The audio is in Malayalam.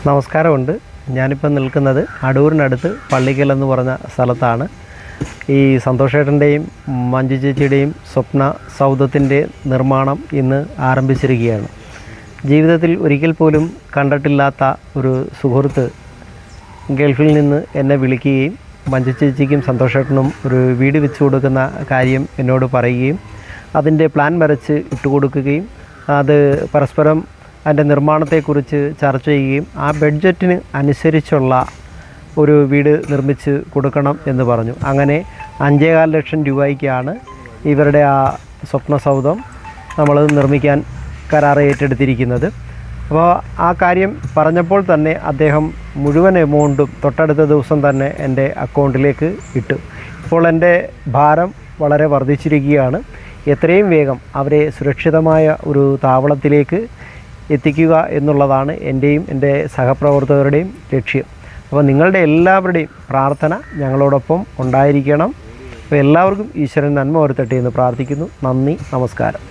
നമസ്കാരമുണ്ട്. ഞാനിപ്പോൾ നിൽക്കുന്നത് അടൂരിനടുത്ത് പള്ളിക്കൽ എന്ന് പറഞ്ഞ സ്ഥലത്താണ്. ഈ സന്തോഷേട്ടൻ്റെയും മഞ്ജു ചേച്ചിയുടെയും സ്വപ്ന സൗധത്തിൻ്റെ നിർമ്മാണം ഇന്ന് ആരംഭിച്ചിരിക്കുകയാണ്. ജീവിതത്തിൽ ഒരിക്കൽ പോലും കണ്ടിട്ടില്ലാത്ത ഒരു സുഹൃത്ത് ഗൾഫിൽ നിന്ന് എന്നെ വിളിക്കുകയും മഞ്ജു ചേച്ചിക്കും സന്തോഷേട്ടനും ഒരു വീട് വെച്ച് കൊടുക്കുന്ന കാര്യം എന്നോട് പറയുകയും അതിൻ്റെ പ്ലാൻ വരച്ച് ഇട്ടുകൊടുക്കുകയും അത് പരസ്പരം അതിൻ്റെ നിർമ്മാണത്തെക്കുറിച്ച് ചർച്ച ചെയ്യുകയും ആ ബഡ്ജറ്റിന് അനുസരിച്ചുള്ള ഒരു വീട് നിർമ്മിച്ച് കൊടുക്കണം എന്ന് പറഞ്ഞു. അങ്ങനെ 5.25 ലക്ഷം രൂപയ്ക്കാണ് ഇവരുടെ ആ സ്വപ്ന സൗധം നമ്മൾ നിർമ്മിക്കാൻ കരാർ ഏറ്റെടുത്തിരിക്കുന്നത്. അപ്പോൾ ആ കാര്യം പറഞ്ഞപ്പോൾ തന്നെ അദ്ദേഹം മുഴുവൻ എമൗണ്ടും തൊട്ടടുത്ത ദിവസം തന്നെ എൻ്റെ അക്കൗണ്ടിലേക്ക് ഇട്ടു. ഇപ്പോൾ എൻ്റെ ഭാരം വളരെ വർദ്ധിച്ചിരിക്കുകയാണ്. എത്രയും വേഗം അവരെ സുരക്ഷിതമായ ഒരു താവളത്തിലേക്ക് എത്തിക്കുക എന്നുള്ളതാണ് എൻ്റെയും എൻ്റെ സഹപ്രവർത്തകരുടെയും ലക്ഷ്യം. അപ്പോൾ നിങ്ങളുടെ എല്ലാവരുടെയും പ്രാർത്ഥന ഞങ്ങളോടൊപ്പം ഉണ്ടായിരിക്കണം. അപ്പോൾ എല്ലാവർക്കും ഈശ്വരൻ നന്മ വരുത്തട്ടെ എന്ന് പ്രാർത്ഥിക്കുന്നു. നന്ദി, നമസ്കാരം.